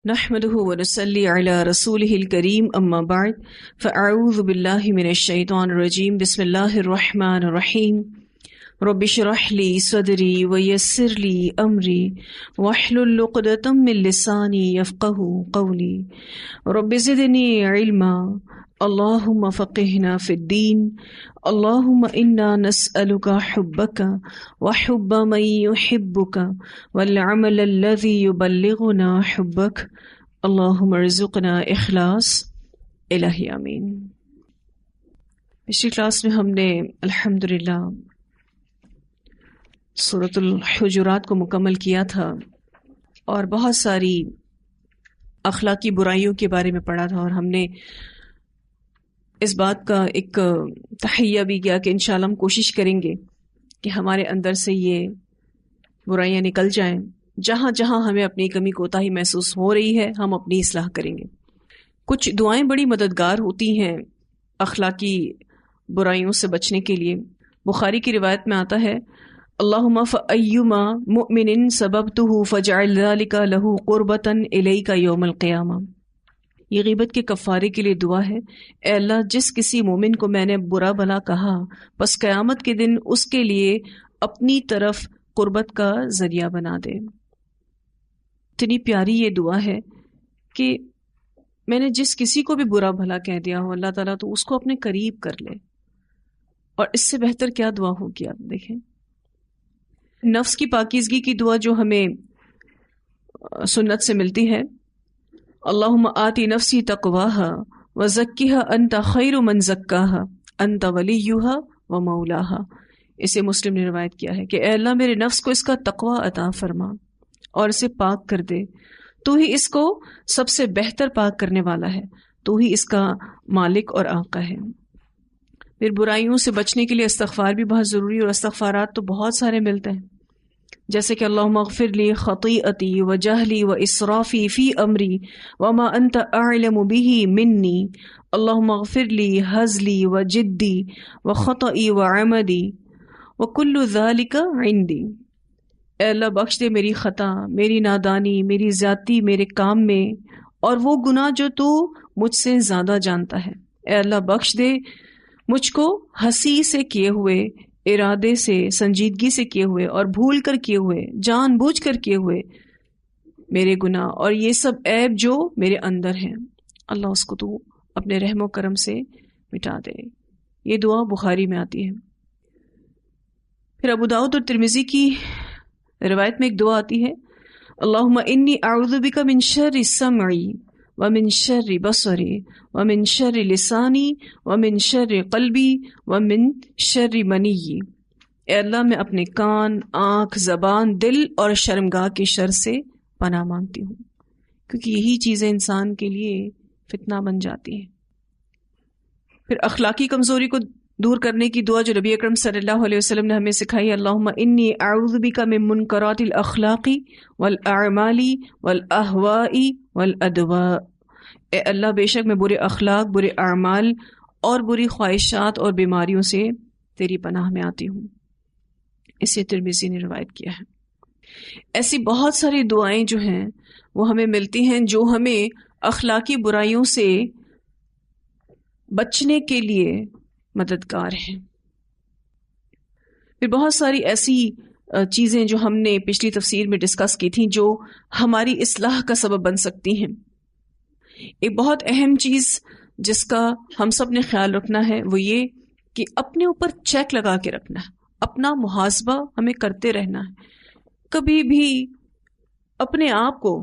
نحمده ونصلي على رسوله الكريم اما بعد فاعوذ بالله من الشيطان الرجيم بسم الله الرحمن الرحيم رب اشرح لي صدري ويسر لي امري واحلل عقدة من لساني يفقهوا قولي رب زدني علما اللهم فقهنا في الدين اللهم انا نسألك حبك وحب من يحبك والعمل الذي يبلغنا حبك اللهم ارزقنا اخلاص الہی آمین۔ پچھلی کلاس میں ہم نے الحمدللہ سورۃ الحجرات کو مکمل کیا تھا اور بہت ساری اخلاقی برائیوں کے بارے میں پڑھا تھا، اور ہم نے اس بات کا ایک تحیہ بھی کیا کہ انشاءاللہ ہم کوشش کریں گے کہ ہمارے اندر سے یہ برائیاں نکل جائیں۔ جہاں جہاں ہمیں اپنی کمی کوتاہی محسوس ہو رہی ہے ہم اپنی اصلاح کریں گے۔ کچھ دعائیں بڑی مددگار ہوتی ہیں اخلاقی برائیوں سے بچنے کے لیے۔ بخاری کی روایت میں آتا ہے اللہم فأیما مؤمن سببتہ فجعل ذلک لہ قربۃ الیک یوم القیامہ۔ یہ غیبت کے کفارے کے لیے دعا ہے، اے اللہ جس کسی مومن کو میں نے برا بھلا کہا پس قیامت کے دن اس کے لیے اپنی طرف قربت کا ذریعہ بنا دے۔ اتنی پیاری یہ دعا ہے کہ میں نے جس کسی کو بھی برا بھلا کہہ دیا ہو اللہ تعالیٰ تو اس کو اپنے قریب کر لے، اور اس سے بہتر کیا دعا ہوگی آپ دیکھیں۔ نفس کی پاکیزگی کی دعا جو ہمیں سنت سے ملتی ہے، اللہم آتی نفسی تقواها وزکیها انت خیر من زکاها انت ولیہا ومولاہا۔ اسے مسلم نے روایت کیا ہے کہ اے اللہ میرے نفس کو اس کا تقوی عطا فرما اور اسے پاک کر دے، تو ہی اس کو سب سے بہتر پاک کرنے والا ہے، تو ہی اس کا مالک اور آقا ہے۔ پھر برائیوں سے بچنے کے لیے استغفار بھی بہت ضروری ہے، اور استغفارات تو بہت سارے ملتے ہیں، جیسے کہ اللہم اغفر لی خطیئتی وجہلی واسرافی فی امری وما انت اعلم به منی اللہم اغفر لی ہزلی وجدی وخطئی وعمدی وکل ذالک عندی۔ اے اللہ بخش دے میری خطا، میری نادانی، میری زیادتی میرے کام میں، اور وہ گناہ جو تو مجھ سے زیادہ جانتا ہے۔ اے اللہ بخش دے مجھ کو ہنسی سے کیے ہوئے، ارادے سے، سنجیدگی سے کیے ہوئے، اور بھول کر کیے ہوئے، جان بوجھ کر کیے ہوئے میرے گناہ، اور یہ سب عیب جو میرے اندر ہیں اللہ اس کو تو اپنے رحم و کرم سے مٹا دے۔ یہ دعا بخاری میں آتی ہے۔ پھر ابو داؤد اور ترمذی کی روایت میں ایک دعا آتی ہے اللہم انی اعوذ بک من شر سمعی ومن شر بصری ومن شر لسانی ومن شر قلبی ومن شر منی۔ اے اللہ میں اپنے کان، آنکھ، زبان، دل اور شرمگاہ کے شر سے پناہ مانگتی ہوں، کیونکہ یہی چیزیں انسان کے لیے فتنہ بن جاتی ہیں۔ پھر اخلاقی کمزوری کو دور کرنے کی دعا جو نبی اکرم صلی اللہ علیہ وسلم نے ہمیں سکھائی اللہم انی اعوذ بک من منکرات الاخلاق والاعمال والاہواء والادواء۔ اے اللہ بے شک میں برے اخلاق، برے اعمال اور بری خواہشات اور بیماریوں سے تیری پناہ میں آتی ہوں۔ اسے ترمذی نے روایت کیا ہے۔ ایسی بہت ساری دعائیں جو ہیں وہ ہمیں ملتی ہیں جو ہمیں اخلاقی برائیوں سے بچنے کے لیے مددگار ہیں۔ پھر بہت ساری ایسی چیزیں جو ہم نے پچھلی تفسیر میں ڈسکس کی تھیں جو ہماری اصلاح کا سبب بن سکتی ہیں۔ ایک بہت اہم چیز جس کا ہم سب نے خیال رکھنا ہے وہ یہ کہ اپنے اوپر چیک لگا کے رکھنا ہے، اپنا محاسبہ ہمیں کرتے رہنا ہے۔ کبھی بھی اپنے آپ کو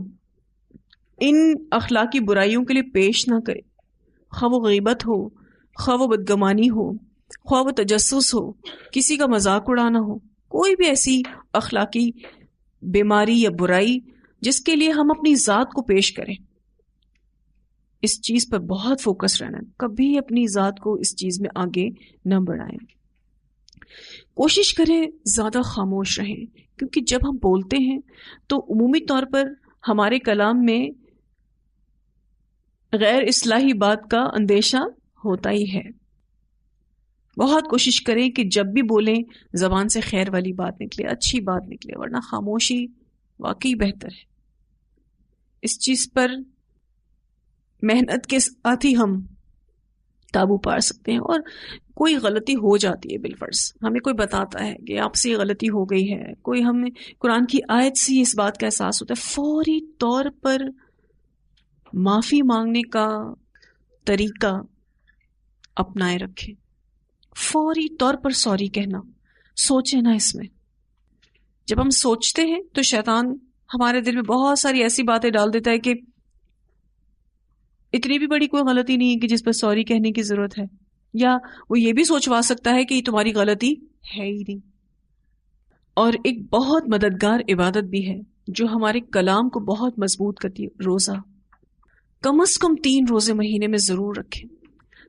ان اخلاقی برائیوں کے لیے پیش نہ کرے، خواہ وہ غیبت ہو، خواہ وہ بدگمانی ہو، خواہ وہ تجسس ہو، کسی کا مذاق اڑانا ہو، کوئی بھی ایسی اخلاقی بیماری یا برائی جس کے لیے ہم اپنی ذات کو پیش کریں، اس چیز پر بہت فوکس رہنا ہے۔ کبھی اپنی ذات کو اس چیز میں آگے نہ بڑھائیں۔ کوشش کریں زیادہ خاموش رہیں، کیونکہ جب ہم بولتے ہیں تو عمومی طور پر ہمارے کلام میں غیر اصلاحی بات کا اندیشہ ہوتا ہی ہے۔ بہت کوشش کریں کہ جب بھی بولیں زبان سے خیر والی بات نکلے، اچھی بات نکلے، ورنہ خاموشی واقعی بہتر ہے۔ اس چیز پر محنت کے ساتھ ہی ہم قابو پا سکتے ہیں. اور کوئی غلطی ہو جاتی ہے بالفرض، ہمیں کوئی بتاتا ہے کہ آپ سے یہ غلطی ہو گئی ہے، کوئی ہمیں قرآن کی آیت سے اس بات کا احساس ہوتا ہے، فوری طور پر معافی مانگنے کا طریقہ اپنائے رکھیں. فوری طور پر سوری کہنا، سوچیں نا اس میں. جب ہم سوچتے ہیں تو شیطان ہمارے دل میں بہت ساری ایسی باتیں ڈال دیتا ہے کہ اتنی بھی بڑی کوئی غلطی نہیں ہے کہ جس پر سوری کہنے کی ضرورت ہے، یا وہ یہ بھی سوچوا سکتا ہے کہ یہ تمہاری غلطی ہے ہی نہیں. اور ایک بہت مددگار عبادت بھی ہے جو ہمارے کلام کو بہت مضبوط کرتی ہے، روزہ. کم از کم 3 روزے مہینے میں ضرور رکھیں.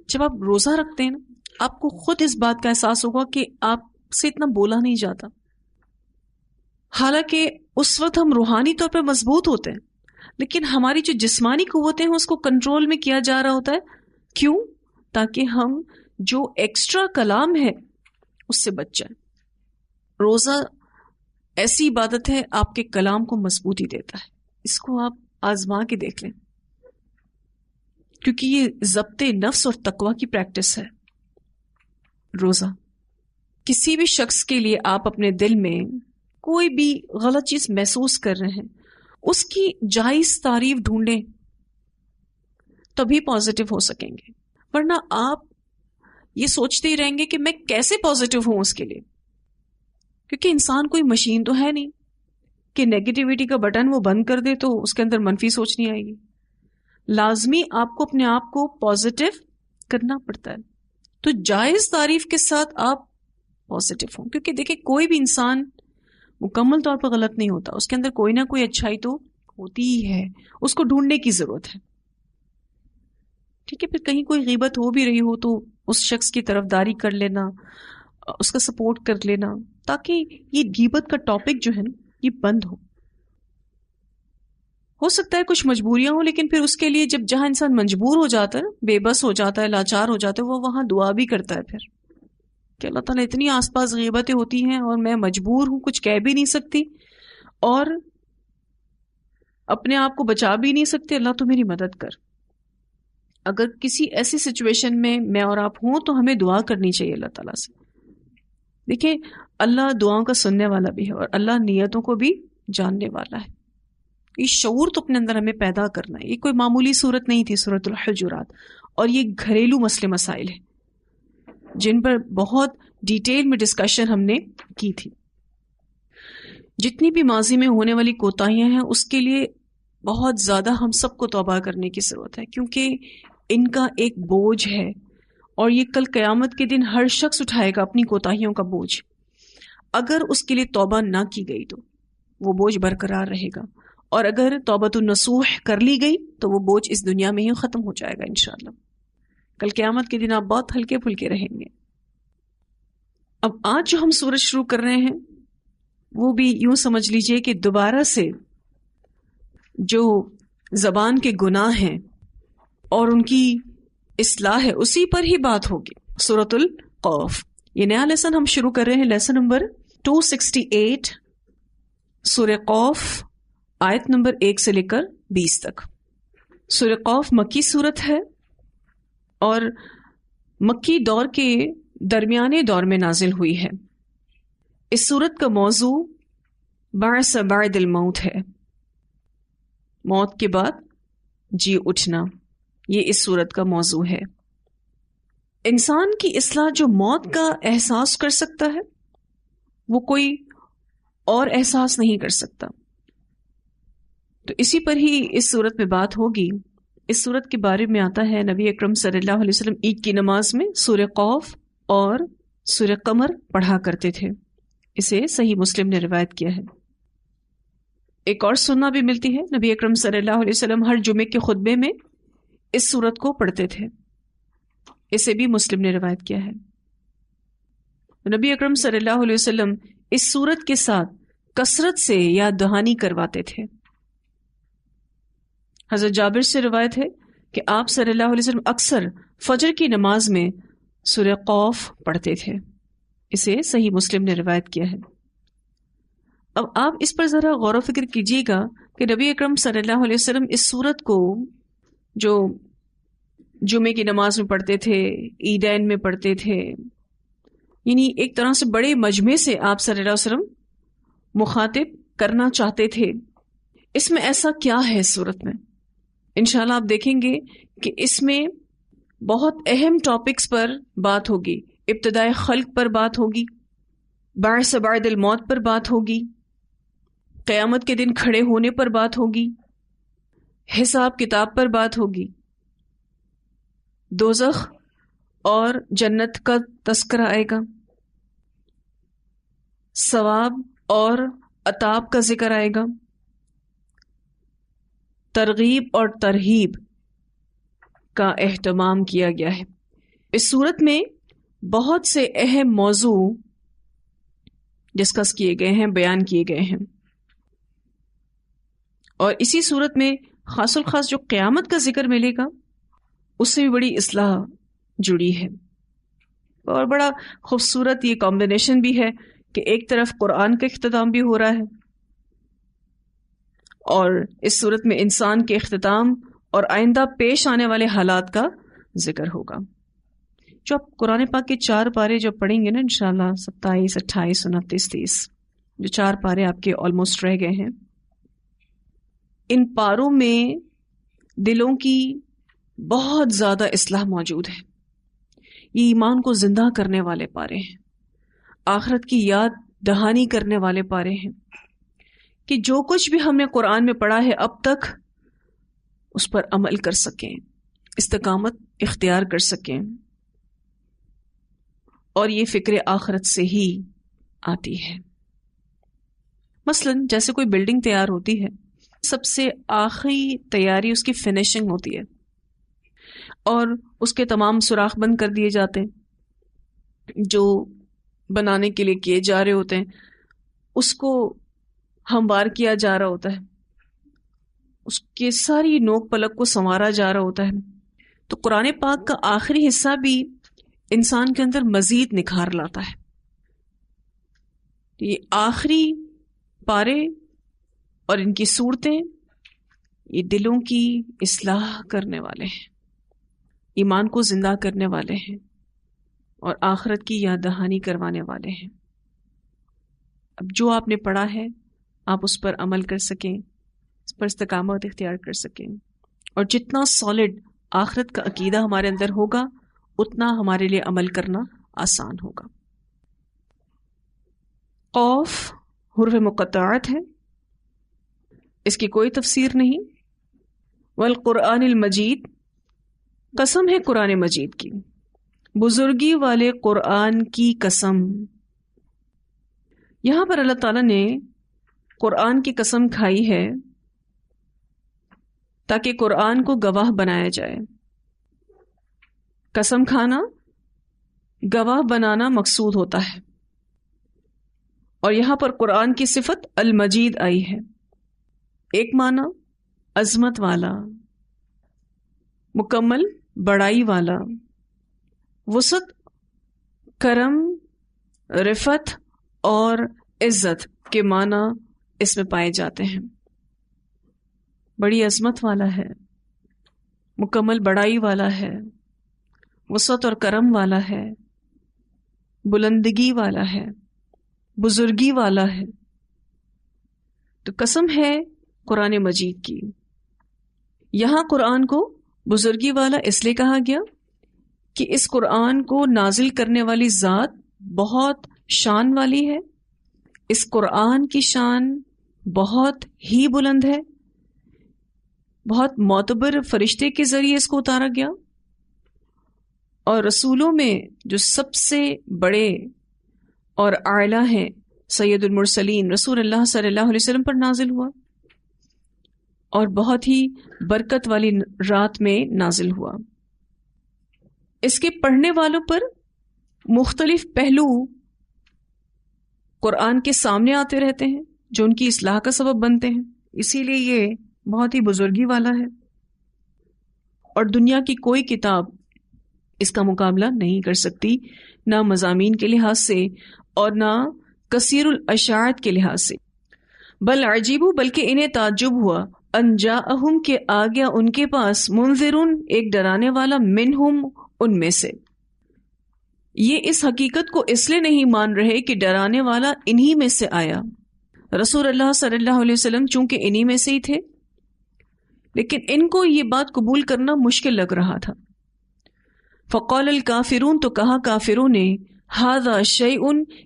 جب آپ روزہ رکھتے ہیں نا، آپ کو خود اس بات کا احساس ہوگا کہ آپ سے اتنا بولا نہیں جاتا. حالانکہ اس وقت ہم روحانی طور پہ مضبوط ہوتے ہیں، لیکن ہماری جو جسمانی قوتیں ہیں اس کو کنٹرول میں کیا جا رہا ہوتا ہے. کیوں؟ تاکہ ہم جو ایکسٹرا کلام ہے اس سے بچ جائیں. روزہ ایسی عبادت ہے آپ کے کلام کو مضبوطی دیتا ہے. اس کو آپ آزما کے دیکھ لیں، کیونکہ یہ ضبط نفس اور تقوی کی پریکٹس ہے. روزہ کسی بھی شخص کے لیے آپ اپنے دل میں کوئی بھی غلط چیز محسوس کر رہے ہیں، اس کی جائز تعریف ڈھونڈیں، تبھی پازیٹو ہو سکیں گے. ورنہ آپ یہ سوچتے ہی رہیں گے کہ میں کیسے پازیٹو ہوں اس کے لیے، کیونکہ انسان کوئی مشین تو ہے نہیں کہ نیگیٹیوٹی کا بٹن وہ بند کر دے تو اس کے اندر منفی سوچ نہیں آئے گی. لازمی آپ کو اپنے آپ کو پازیٹو کرنا پڑتا ہے. تو جائز تعریف کے ساتھ آپ پازیٹو ہوں، کیونکہ دیکھیں کوئی بھی انسان مکمل طور پر غلط نہیں ہوتا، اس کے اندر کوئی نہ کوئی اچھائی تو ہوتی ہی ہے، اس کو ڈھونڈنے کی ضرورت ہے. ٹھیک ہے، پھر کہیں کوئی غیبت ہو بھی رہی ہو تو اس شخص کی طرفداری کر لینا، اس کا سپورٹ کر لینا، تاکہ یہ غیبت کا ٹاپک جو ہے نا یہ بند ہو سکتا ہے کچھ مجبوریاں ہوں، لیکن پھر اس کے لیے جہاں انسان مجبور ہو جاتا ہے، بے بس ہو جاتا ہے، لاچار ہو جاتا ہے، وہ وہاں دعا بھی کرتا ہے پھر کہ اللہ تعالیٰ اتنی آس پاس غیبتیں ہوتی ہیں اور میں مجبور ہوں، کچھ کہہ بھی نہیں سکتی اور اپنے آپ کو بچا بھی نہیں سکتے، اللہ تو میری مدد کر. اگر کسی ایسی سچویشن میں اور آپ ہوں تو ہمیں دعا کرنی چاہیے اللہ تعالیٰ سے. دیکھیں اللہ دعاؤں کا سننے والا بھی ہے اور اللہ نیتوں کو بھی جاننے والا ہے. یہ شعور تو اپنے اندر ہمیں پیدا کرنا ہے. یہ کوئی معمولی صورت نہیں تھی سورۃ الحجرات، اور یہ گھریلو مسئلے مسائل ہیں جن پر بہت ڈیٹیل میں ڈسکشن ہم نے کی تھی. جتنی بھی ماضی میں ہونے والی کوتاہیاں ہیں اس کے لیے بہت زیادہ ہم سب کو توبہ کرنے کی ضرورت ہے، کیونکہ ان کا ایک بوجھ ہے اور یہ کل قیامت کے دن ہر شخص اٹھائے گا اپنی کوتاہیوں کا بوجھ. اگر اس کے لیے توبہ نہ کی گئی تو وہ بوجھ برقرار رہے گا، اور اگر توبۃ النصوح کر لی گئی تو وہ بوجھ اس دنیا میں ہی ختم ہو جائے گا انشاءاللہ. کل قیامت کے دن آپ بہت ہلکے پھلکے رہیں گے. اب آج جو ہم سورج شروع کر رہے ہیں وہ بھی یوں سمجھ لیجئے کہ دوبارہ سے جو زبان کے گناہ ہیں اور ان کی اصلاح ہے اسی پر ہی بات ہوگی. سورۃ القاف، یہ نیا لیسن ہم شروع کر رہے ہیں، لیسن نمبر 268، سورہ قاف، آیت نمبر 1 سے لے کر 20 تک. سورہ قاف مکی صورت ہے اور مکی دور کے درمیانے دور میں نازل ہوئی ہے. اس صورت کا موضوع بعث بعد الموت ہے، موت کے بعد جی اٹھنا، یہ اس صورت کا موضوع ہے. انسان کی اصلاح جو موت کا احساس کر سکتا ہے وہ کوئی اور احساس نہیں کر سکتا. تو اسی پر ہی اس صورت میں بات ہوگی. اس صورت کے بارے میں آتا ہے نبی اکرم صلی اللہ علیہ وسلم عید کی نماز میں سورہ قاف اور سورہ قمر پڑھا کرتے تھے. اسے صحیح مسلم نے روایت کیا ہے. ایک اور سننا بھی ملتی ہے، نبی اکرم صلی اللہ علیہ وسلم ہر جمعے کے خطبے میں اس سورت کو پڑھتے تھے. اسے بھی مسلم نے روایت کیا ہے. نبی اکرم صلی اللہ علیہ وسلم اس سورت کے ساتھ کثرت سے یاد دہانی کرواتے تھے. حضرت جابر سے روایت ہے کہ آپ صلی اللہ علیہ وسلم اکثر فجر کی نماز میں سورہ قاف پڑھتے تھے. اسے صحیح مسلم نے روایت کیا ہے. اب آپ اس پر ذرا غور و فکر کیجیے گا کہ نبی اکرم صلی اللہ علیہ وسلم اس سورت کو جو جمعے کی نماز میں پڑھتے تھے، عیدین میں پڑھتے تھے، یعنی ایک طرح سے بڑے مجمع سے آپ صلی اللہ علیہ وسلم مخاطب کرنا چاہتے تھے. اس میں ایسا کیا ہے اس صورت میں؟ انشاءاللہ آپ دیکھیں گے کہ اس میں بہت اہم ٹاپکس پر بات ہوگی. ابتدائے خلق پر بات ہوگی، بعث بعد الموت پر بات ہوگی، قیامت کے دن کھڑے ہونے پر بات ہوگی، حساب کتاب پر بات ہوگی، دوزخ اور جنت کا تذکرہ آئے گا، ثواب اور عطاب کا ذکر آئے گا، ترغیب اور ترہیب کا اہتمام کیا گیا ہے. اس صورت میں بہت سے اہم موضوع ڈسکس کیے گئے ہیں، بیان کیے گئے ہیں، اور اسی صورت میں خاص الخاص جو قیامت کا ذکر ملے گا اس سے بھی بڑی اصلاح جڑی ہے. اور بڑا خوبصورت یہ کمبینیشن بھی ہے کہ ایک طرف قرآن کا اختتام بھی ہو رہا ہے اور اس صورت میں انسان کے اختتام اور آئندہ پیش آنے والے حالات کا ذکر ہوگا. جو آپ قرآن پاک کے 4 پارے جو پڑھیں گے نا انشاءاللہ 27، 28، 29، 30، جو 4 پارے آپ کے آلموسٹ رہ گئے ہیں، ان پاروں میں دلوں کی بہت زیادہ اصلاح موجود ہے. یہ ایمان کو زندہ کرنے والے پارے ہیں، آخرت کی یاد دہانی کرنے والے پارے ہیں کہ جو کچھ بھی ہم نے قرآن میں پڑھا ہے اب تک اس پر عمل کر سکیں، استقامت اختیار کر سکیں. اور یہ فکر آخرت سے ہی آتی ہے. مثلا جیسے کوئی بلڈنگ تیار ہوتی ہے، سب سے آخری تیاری اس کی فنیشنگ ہوتی ہے اور اس کے تمام سوراخ بند کر دیے جاتے ہیں جو بنانے کے لیے کیے جا رہے ہوتے ہیں، اس کو ہموار کیا جا رہا ہوتا ہے، اس کے ساری نوک پلک کو سنوارا جا رہا ہوتا ہے. تو قرآن پاک کا آخری حصہ بھی انسان کے اندر مزید نکھار لاتا ہے. یہ آخری پارے اور ان کی صورتیں یہ دلوں کی اصلاح کرنے والے ہیں، ایمان کو زندہ کرنے والے ہیں اور آخرت کی یاد دہانی کروانے والے ہیں. اب جو آپ نے پڑھا ہے آپ اس پر عمل کر سکیں، اس پر استقامت اختیار کر سکیں، اور جتنا سالڈ آخرت کا عقیدہ ہمارے اندر ہوگا اتنا ہمارے لیے عمل کرنا آسان ہوگا. قوف حروف مقطعات ہے، اس کی کوئی تفسیر نہیں. والقرآن المجید، قسم ہے قرآن مجید کی، بزرگی والے قرآن کی قسم. یہاں پر اللہ تعالیٰ نے قرآن کی قسم کھائی ہے تاکہ قرآن کو گواہ بنایا جائے. قسم کھانا، گواہ بنانا مقصود ہوتا ہے، اور یہاں پر قرآن کی صفت المجید آئی ہے. ایک معنی عظمت والا، مکمل بڑائی والا، وسعت، کرم، رفعت اور عزت کے معنی اس میں پائے جاتے ہیں. بڑی عظمت والا ہے، مکمل بڑائی والا ہے، وسعت اور کرم والا ہے، بلندگی والا ہے، بزرگی والا ہے. تو قسم ہے قرآن مجید کی. یہاں قرآن کو بزرگی والا اس لیے کہا گیا کہ اس قرآن کو نازل کرنے والی ذات بہت شان والی ہے. اس قرآن کی شان بہت ہی بلند ہے، بہت معتبر فرشتے کے ذریعے اس کو اتارا گیا، اور رسولوں میں جو سب سے بڑے اور اعلیٰ ہیں سید المرسلین رسول اللہ صلی اللہ علیہ وسلم پر نازل ہوا، اور بہت ہی برکت والی رات میں نازل ہوا. اس کے پڑھنے والوں پر مختلف پہلو قرآن کے سامنے آتے رہتے ہیں جو ان کی اصلاح کا سبب بنتے ہیں، اسی لیے یہ بہت ہی بزرگی والا ہے، اور دنیا کی کوئی کتاب اس کا مقابلہ نہیں کر سکتی، نہ مضامین کے لحاظ سے اور نہ کثیر الاشاعت کے لحاظ سے. بل عجیبو بلکہ انہیں تعجب ہوا، ان جاءہم کہ آ گیا ان کے پاس، منذرون ایک ڈرانے والا، منہم ان میں سے۔ یہ اس حقیقت کو اس لیے نہیں مان رہے کہ ڈرانے والا انہی میں سے آیا، رسول اللہ صلی اللہ علیہ وسلم چونکہ انہی میں سے ہی تھے، لیکن ان کو یہ بات قبول کرنا مشکل لگ رہا تھا۔ فقال الکافرون تو کہا کافروں نے، ھذا شیء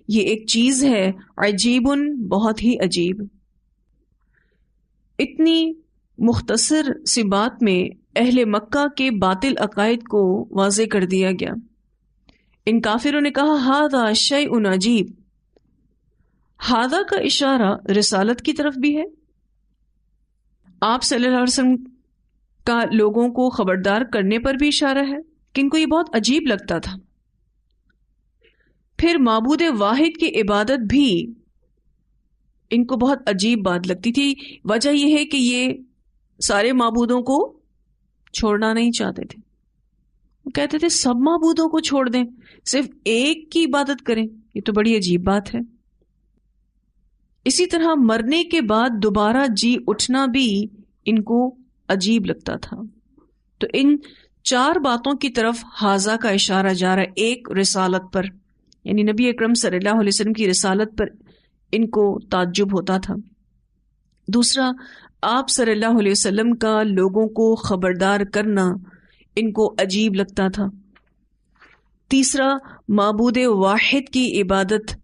یہ ایک چیز ہے، عجیب بہت ہی عجیب۔ اتنی مختصر سی بات میں اہل مکہ کے باطل عقائد کو واضح کر دیا گیا۔ ان کافروں نے کہا ھذا شیء عجیب۔ ھذا کا اشارہ رسالت کی طرف بھی ہے، آپ صلی اللہ علیہ وسلم کا لوگوں کو خبردار کرنے پر بھی اشارہ ہے کہ ان کو یہ بہت عجیب لگتا تھا۔ پھر معبود واحد کی عبادت بھی ان کو بہت عجیب بات لگتی تھی۔ وجہ یہ ہے کہ یہ سارے معبودوں کو چھوڑنا نہیں چاہتے تھے، وہ کہتے تھے سب معبودوں کو چھوڑ دیں، صرف ایک کی عبادت کریں، یہ تو بڑی عجیب بات ہے۔ اسی طرح مرنے کے بعد دوبارہ جی اٹھنا بھی ان کو عجیب لگتا تھا۔ تو ان چار باتوں کی طرف ھذا کا اشارہ جا رہا ہے۔ ایک رسالت پر، یعنی نبی اکرم صلی اللہ علیہ وسلم کی رسالت پر ان کو تعجب ہوتا تھا۔ دوسرا، آپ صلی اللہ علیہ وسلم کا لوگوں کو خبردار کرنا ان کو عجیب لگتا تھا۔ تیسرا، معبود واحد کی عبادت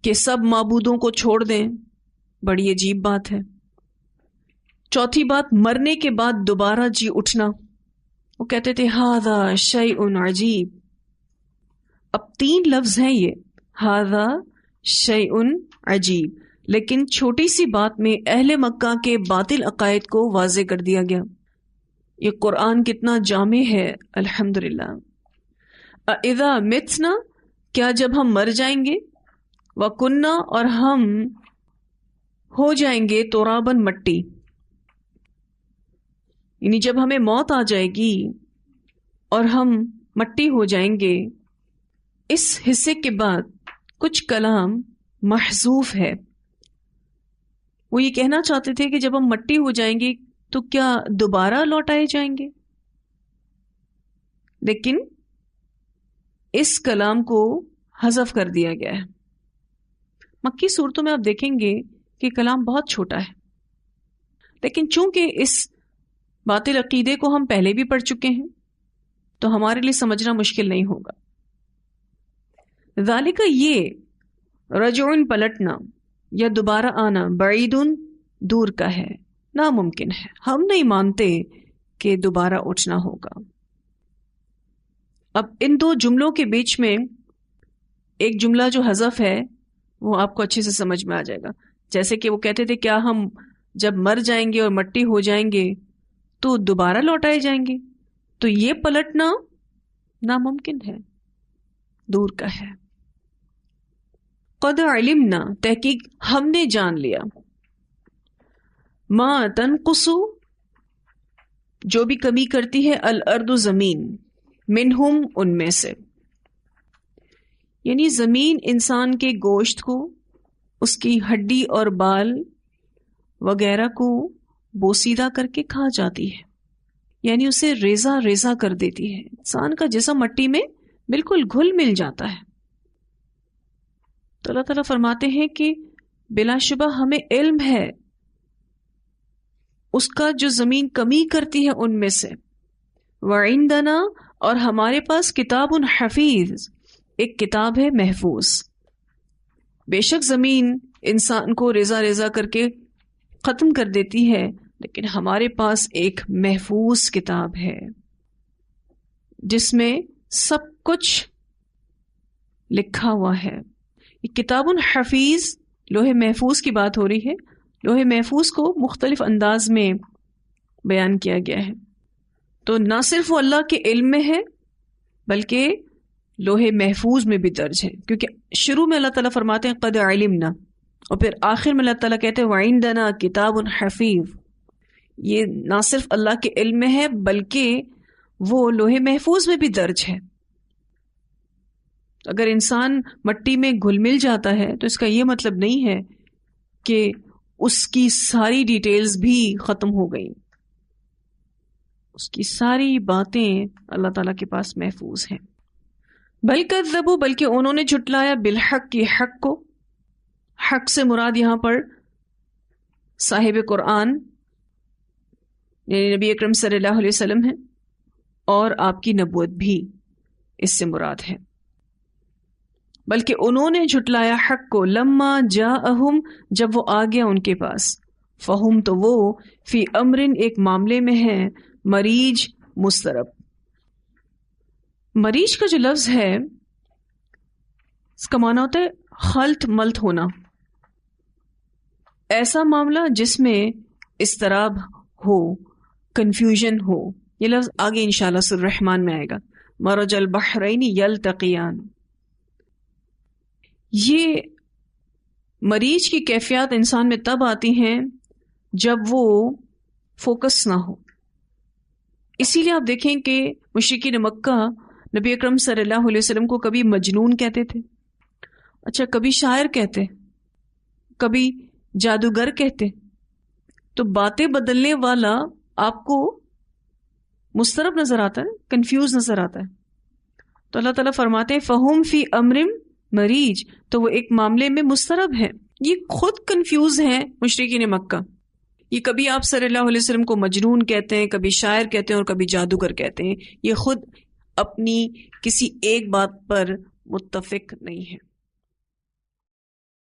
کہ سب معبودوں کو چھوڑ دیں، بڑی عجیب بات ہے۔ چوتھی بات، مرنے کے بعد دوبارہ جی اٹھنا، وہ کہتے تھے ھذا شیء عجیب۔ اب تین لفظ ہیں یہ، ھذا شیء عجیب، لیکن چھوٹی سی بات میں اہل مکہ کے باطل عقائد کو واضح کر دیا گیا۔ یہ قرآن کتنا جامع ہے، الحمدللہ۔ اذا متنا، کیا جب ہم مر جائیں گے، وکننا، اور ہم ہو جائیں گے، ترابن، مٹی، یعنی جب ہمیں موت آ جائے گی اور ہم مٹی ہو جائیں گے۔ اس حصے کے بعد کچھ کلام محذوف ہے۔ وہ یہ کہنا چاہتے تھے کہ جب ہم مٹی ہو جائیں گے تو کیا دوبارہ لوٹائے جائیں گے، لیکن اس کلام کو حذف کر دیا گیا ہے۔ مکی صورتوں میں آپ دیکھیں گے کہ کلام بہت چھوٹا ہے، لیکن چونکہ اس باطل عقیدے کو ہم پہلے بھی پڑھ چکے ہیں تو ہمارے لیے سمجھنا مشکل نہیں ہوگا۔ ذالک، یہ رجعن، پلٹنا یا دوبارہ آنا، بعیدن، دور کا ہے، ناممکن ہے، ہم نہیں مانتے کہ دوبارہ اٹھنا ہوگا۔ اب ان دو جملوں کے بیچ میں ایک جملہ جو حذف ہے وہ آپ کو اچھے سے سمجھ میں آ جائے گا۔ جیسے کہ وہ کہتے تھے کیا ہم جب مر جائیں گے اور مٹی ہو جائیں گے تو دوبارہ لوٹائے جائیں گے، تو یہ پلٹنا ناممکن ہے، دور کا ہے۔ قد علمنا، تحقیق ہم نے جان لیا، ما تنقص، جو بھی کمی کرتی ہے، الارض، زمین، منہم، ان میں سے، یعنی زمین انسان کے گوشت کو، اس کی ہڈی اور بال وغیرہ کو بوسیدہ کر کے کھا جاتی ہے، یعنی اسے ریزہ ریزہ کر دیتی ہے، انسان کا جسم مٹی میں بالکل گھل مل جاتا ہے۔ تو اللہ تعالیٰ فرماتے ہیں کہ بلا شبہ ہمیں علم ہے اس کا جو زمین کمی کرتی ہے ان میں سے، وعندنا، اور ہمارے پاس کتاب حفیظ، ایک کتاب ہے محفوظ۔ بے شک زمین انسان کو ریزہ ریزہ کر کے ختم کر دیتی ہے، لیکن ہمارے پاس ایک محفوظ کتاب ہے جس میں سب کچھ لکھا ہوا ہے۔ یہ کتاب حفیظ، لوح محفوظ کی بات ہو رہی ہے۔ لوح محفوظ کو مختلف انداز میں بیان کیا گیا ہے، تو نہ صرف وہ اللہ کے علم میں ہے بلکہ لوح محفوظ میں بھی درج ہے، کیونکہ شروع میں اللہ تعالیٰ فرماتے ہیں قد علمنا، اور پھر آخر میں اللہ تعالیٰ کہتے ہیں وعندنا کتاب حفیظ۔ یہ نہ صرف اللہ کے علم میں ہے بلکہ وہ لوح محفوظ میں بھی درج ہے۔ اگر انسان مٹی میں گھل مل جاتا ہے تو اس کا یہ مطلب نہیں ہے کہ اس کی ساری ڈیٹیلز بھی ختم ہو گئیں، اس کی ساری باتیں اللہ تعالیٰ کے پاس محفوظ ہیں۔ بل کذبوا، بلکہ انہوں نے جھٹلایا، بالحق کی حق کو۔ حق سے مراد یہاں پر صاحب قرآن یعنی نبی اکرم صلی اللہ علیہ وسلم ہے، اور آپ کی نبوت بھی اس سے مراد ہے۔ بلکہ انہوں نے جھٹلایا حق کو، لما جاءہم، جب وہ آ گیا ان کے پاس، فہم، تو وہ فی امرن، ایک معاملے میں ہے، مریج، مضطرب۔ مریج کا جو لفظ ہے اس کا معنی ہوتا ہے خلط ملط ہونا، ایسا معاملہ جس میں اضطراب ہو، کنفیوژن ہو۔ یہ لفظ آگے انشاءاللہ سورہ الرحمن میں آئے گا، مرج البحرین یلتقیان۔ یہ مریض کی کیفیات انسان میں تب آتی ہیں جب وہ فوکس نہ ہو۔ اسی لیے آپ دیکھیں کہ مشرکین مکہ نبی اکرم صلی اللہ علیہ وسلم کو کبھی مجنون کہتے تھے، اچھا کبھی شاعر کہتے، کبھی جادوگر کہتے۔ تو باتیں بدلنے والا آپ کو مضطرب نظر آتا ہے، کنفیوز نظر آتا ہے۔ تو اللہ تعالیٰ فرماتے ہیں فہم فی امرم مریج، تو وہ ایک معاملے میں مضطرب ہے، یہ خود کنفیوز ہیں مشرکین مکہ۔ یہ کبھی آپ صلی اللہ علیہ وسلم کو مجنون کہتے ہیں، کبھی شاعر کہتے ہیں، اور کبھی جادوگر کہتے ہیں۔ یہ خود اپنی کسی ایک بات پر متفق نہیں ہے۔